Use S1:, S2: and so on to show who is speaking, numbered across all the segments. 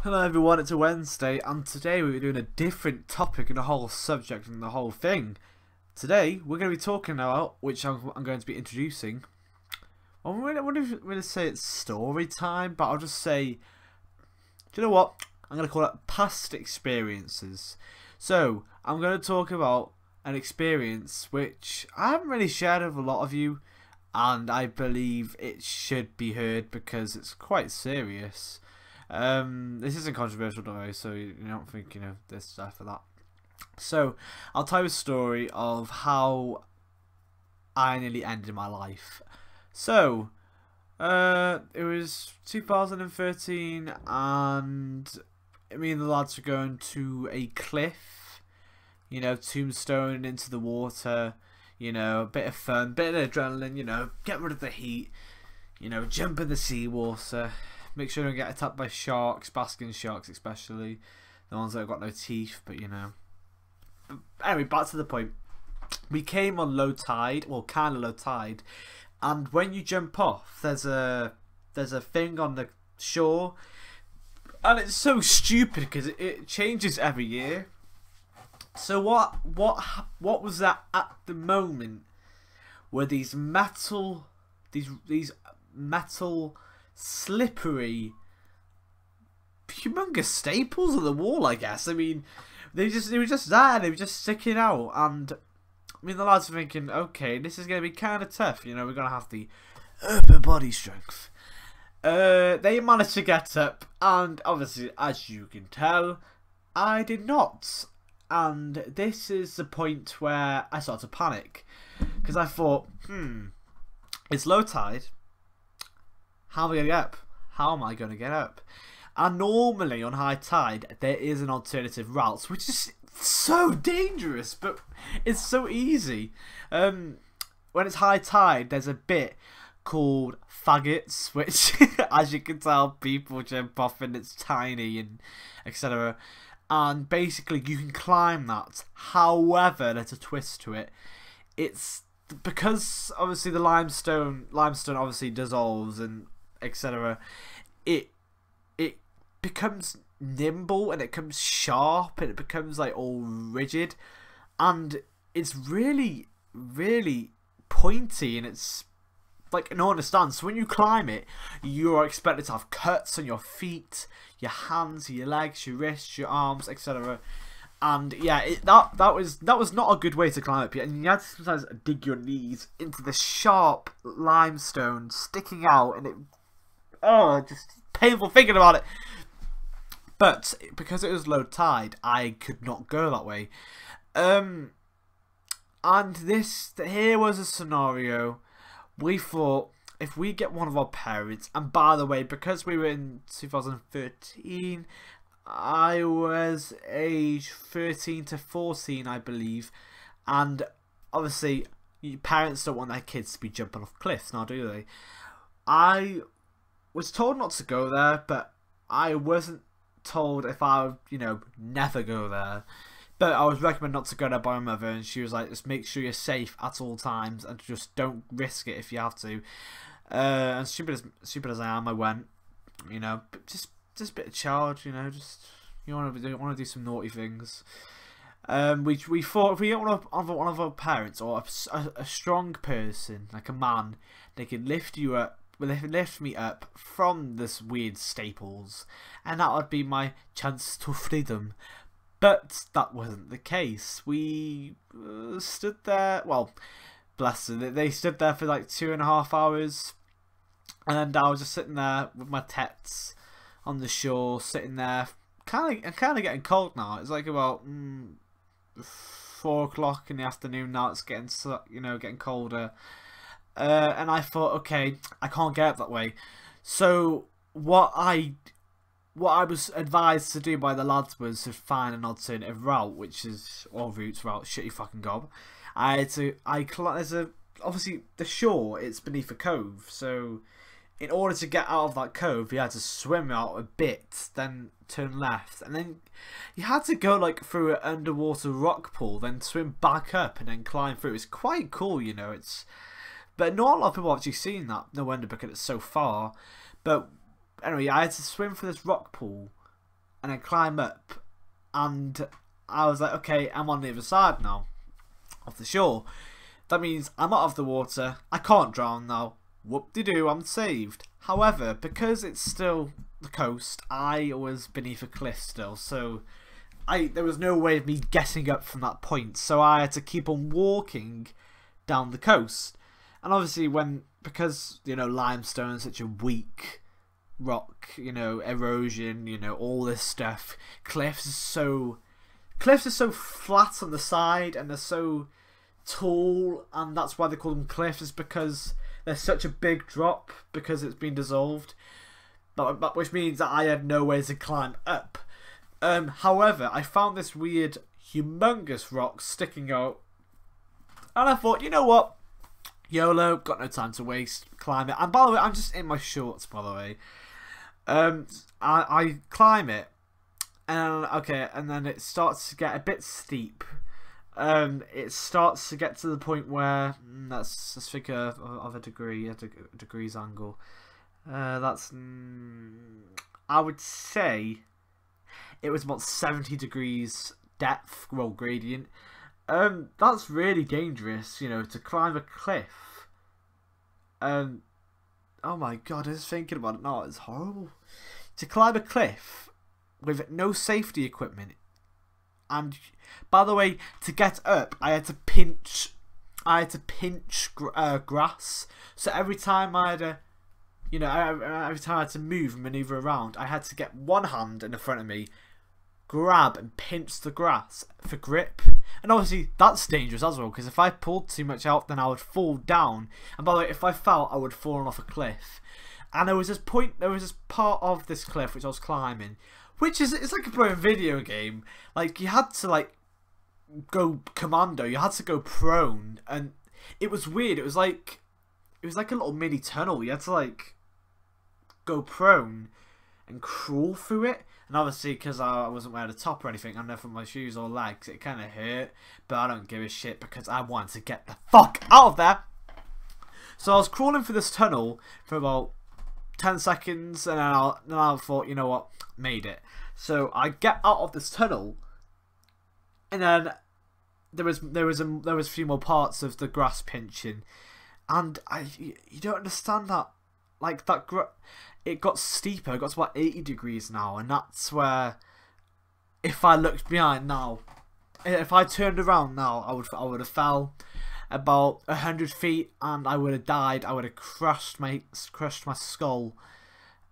S1: Hello everyone, it's a Wednesday and today we're doing a different topic and the whole subject and the whole thing. Today we're going to be talking about, which I'm going to be introducing, I wouldn't really say it's story time, but I'll just say, do you know what, I'm going to call it past experiences. So I'm going to talk about an experience which I haven't really shared with a lot of you, and I believe it should be heard because it's quite serious. This isn't controversial, don't worry, so you don't think, this stuff for that. So, I'll tell you a story of how I nearly ended my life. So, it was 2013 and me and the lads were going to a cliff, tombstone into the water, a bit of fun, bit of adrenaline, get rid of the heat, jump in the seawater. Make sure you don't get attacked by sharks, basking sharks especially. The ones that have got no teeth, but Anyway, back to the point. We came on low tide, well kind of low tide. And when you jump off, there's a thing on the shore. And it's so stupid because it changes every year. So what was that at the moment? Were these metal slippery humongous staples on the wall, I guess. I mean, they were just there, they were just sticking out, and I mean the lads were thinking, okay, this is gonna be kinda tough, we're gonna have the upper body strength. They managed to get up, and obviously, as you can tell, I did not. And this is the point where I started to panic. Because I thought, it's low tide. How am I going to get up? How am I going to get up? And normally on high tide, there is an alternative route, which is so dangerous, but it's so easy. When it's high tide, there's a bit called faggots, which, as you can tell, people jump off and it's tiny and etc. And basically, you can climb that. However, there's a twist to it. It's because obviously the limestone obviously dissolves and etc. It becomes nimble and it becomes sharp and it becomes like all rigid, and it's really pointy, and it's like no one understands. So when you climb it, you are expected to have cuts on your feet, your hands, your legs, your wrists, your arms, etc. And yeah, that was not a good way to climb up here, and you had to sometimes dig your knees into the sharp limestone sticking out, and just painful thinking about it. But because it was low tide, I could not go that way. And here was a scenario. We thought, if we get one of our parents, and by the way, because we were in 2013, I was age 13 to 14, I believe, and obviously parents don't want their kids to be jumping off cliffs now, do they? I was told not to go there, but I wasn't told if I would, never go there. But I was recommended not to go there by my mother, and she was like, just make sure you're safe at all times and just don't risk it if you have to. And stupid as I am, I went, but just a bit of charge, just you want to do some naughty things. We thought if we get one of our parents or a strong person like a man, they could lift you up. Well, they could lift me up from this weird staples, and that would be my chance to freedom. But that wasn't the case. We stood there. Well, bless them. They stood there for like 2.5 hours, and I was just sitting there with my tets on the shore, sitting there, kind of getting cold now. It's like about 4 o'clock in the afternoon now. It's getting getting colder, and I thought, okay, I can't get up that way. So what I was advised to do by the lads was to find an alternative route, which is route. Shit, you fucking gob. Obviously the shore, it's beneath a cove, so in order to get out of that cove, you had to swim out a bit, then turn left, and then you had to go like through an underwater rock pool, then swim back up and then climb through. It's quite cool, but not a lot of people have actually seen that. No wonder, because it's so far. But anyway, I had to swim for this rock pool, and then climb up. And I was like, okay, I'm on the other side now of the shore. That means I'm out of the water. I can't drown now. Whoop-de-doo, I'm saved. However, because it's still the coast, I was beneath a cliff still. So there was no way of me getting up from that point. So I had to keep on walking down the coast. And obviously because, you know, limestone is such a weak rock, you know, erosion, you know, all this stuff. Cliffs are so flat on the side and they're so tall, and that's why they call them cliffs, is because there's such a big drop because it's been dissolved. But which means that I had no way to climb up. However, I found this weird, humongous rock sticking out, and I thought, you know what? YOLO, got no time to waste, climb it. And by the way, I'm just in my shorts, by the way. I climb it, and then it starts to get a bit steep. It starts to get to the point where let's think of a degrees angle. That's I would say it was about 70 degrees depth, well, gradient. That's really dangerous, you know, to climb a cliff. Oh my god, I was thinking about it now, it's horrible. To climb a cliff with no safety equipment. And by the way, to get up, I had to pinch grass. So every time I had every time I had to move and maneuver around, I had to get one hand in the front of me, grab and pinch the grass for grip. And obviously that's dangerous as well, because if I pulled too much out, then I would fall down. And by the way, if I fell, I would fall off a cliff. And there was this part of this cliff which I was climbing, which is, it's like a video game. Like, you had to like go commando, you had to go prone, and it was weird. It was like a little mini tunnel. You had to like go prone and crawl through it. And obviously, because I wasn't wearing a top or anything, and nothing on my shoes or legs, it kind of hurt. But I don't give a shit because I wanted to get the fuck out of there. So I was crawling through this tunnel for about 10 seconds, and then I thought, you know what, made it. So I get out of this tunnel, and then there was a few more parts of the grass pinching, and you don't understand that, like it got steeper. It got to about 80 degrees now, and that's where, if I looked behind now, if I turned around now, I would have fell about 100 feet, and I would have died. I would have crushed my skull.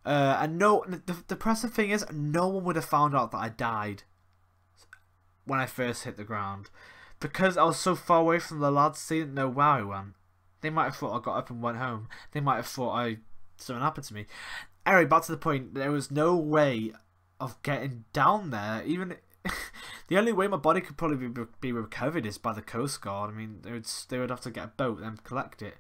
S1: And the depressing thing is, no one would have found out that I died when I first hit the ground, because I was so far away from the lads. They didn't know where I went. They might have thought I got up and went home. They might have thought something happened to me. Anyway, back to the point. There was no way of getting down there. Even the only way my body could probably be recovered is by the Coast Guard. I mean, they would have to get a boat and collect it.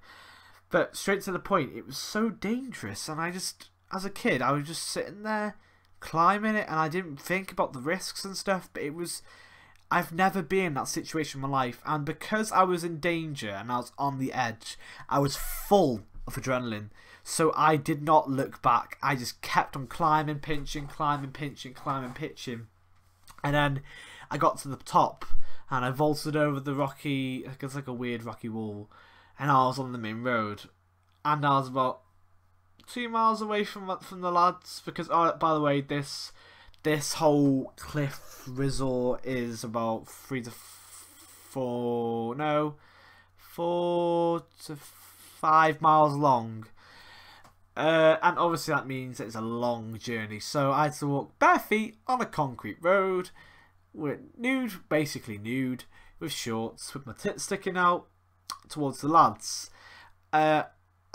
S1: But straight to the point, it was so dangerous, and as a kid, I was just sitting there climbing it, and I didn't think about the risks and stuff. But I've never been in that situation in my life, and because I was in danger and I was on the edge, I was full of adrenaline. So I did not look back. I just kept on climbing, pinching, climbing, pinching, climbing, pitching. And then I got to the top, and I vaulted over the rocky, it's like a weird rocky wall, and I was on the main road. And I was about 2 miles away from the lads, because, oh, by the way, this whole cliff resort is about 4 to 5 miles long. And obviously that means it's a long journey, so I had to walk bare feet on a concrete road, with basically nude, with shorts, with my tits sticking out towards the lads. I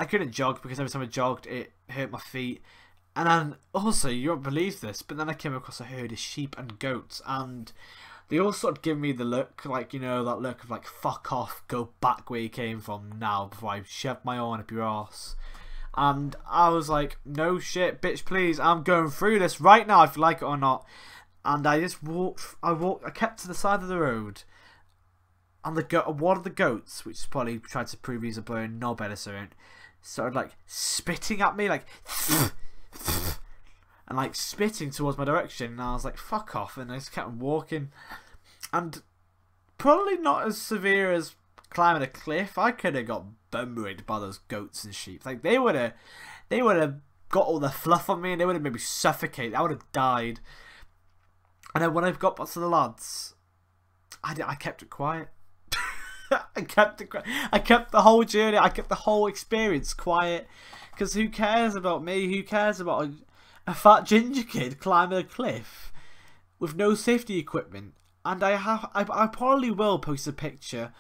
S1: couldn't jog because every time I jogged it hurt my feet. And then also, you won't believe this, but then I came across a herd of sheep and goats, and they all sort of give me the look, like, you know, that look of like, fuck off, go back where you came from now before I shove my arm up your arse. And I was like, no shit, bitch, please, I'm going through this right now, if you like it or not. And I just I kept to the side of the road, and one of the goats, which probably tried to prove he's a blown knob or something, started like spitting at me, like, and like spitting towards my direction, and I was like, fuck off, and I just kept walking. And probably not as severe as climbing a cliff. I could have got bummed by those goats and sheep. Like they would have got all the fluff on me, and they would have made me suffocate. I would have died. And then when I got back to the lads, I kept it quiet. I kept the whole journey. I kept the whole experience quiet. Because who cares about me? Who cares about a fat ginger kid climbing a cliff with no safety equipment? And I probably will post a picture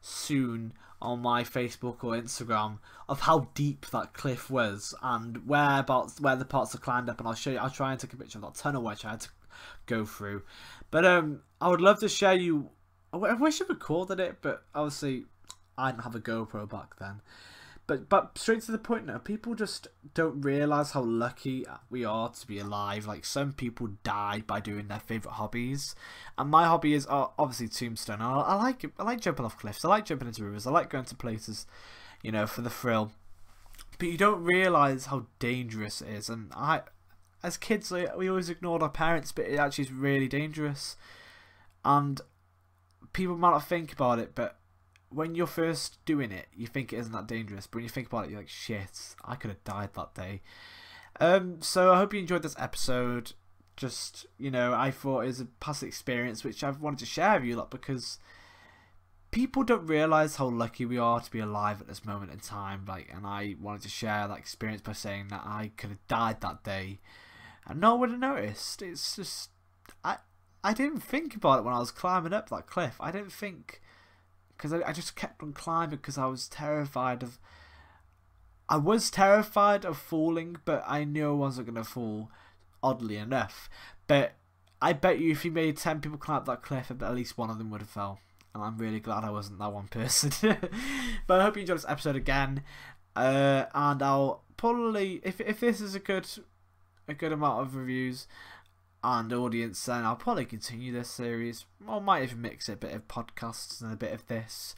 S1: soon on my Facebook or Instagram of how deep that cliff was and where the parts are climbed up, and I'll show you. I'll try and take a picture of that tunnel which I had to go through. But I would love to share you. I wish I recorded it, but obviously I didn't have a GoPro back then. But straight to the point now, people just don't realise how lucky we are to be alive. Like, some people die by doing their favourite hobbies. And my hobby is obviously tombstone. I like it. I like jumping off cliffs. I like jumping into rivers. I like going to places, you know, for the thrill. But you don't realise how dangerous it is. And as kids, we always ignored our parents, but it actually is really dangerous. And people might not think about it, but when you're first doing it, you think it isn't that dangerous, but when you think about it, you're like, shit, I could have died that day. So I hope you enjoyed this episode. Just, you know, I thought it was a past experience which I've wanted to share with you lot, because people don't realise how lucky we are to be alive at this moment in time. Like, and I wanted to share that experience by saying that I could have died that day and no one would have noticed. It's just, I didn't think about it when I was climbing up that cliff. I didn't think, because I just kept on climbing because I was terrified of falling, but I knew I wasn't going to fall, oddly enough. But I bet you if you made 10 people climb up that cliff, at least one of them would have fell. And I'm really glad I wasn't that one person. But I hope you enjoyed this episode again. And I'll probably, if this is a good amount of reviews and audience, then I'll probably continue this series. I might even mix it, a bit of podcasts and a bit of this.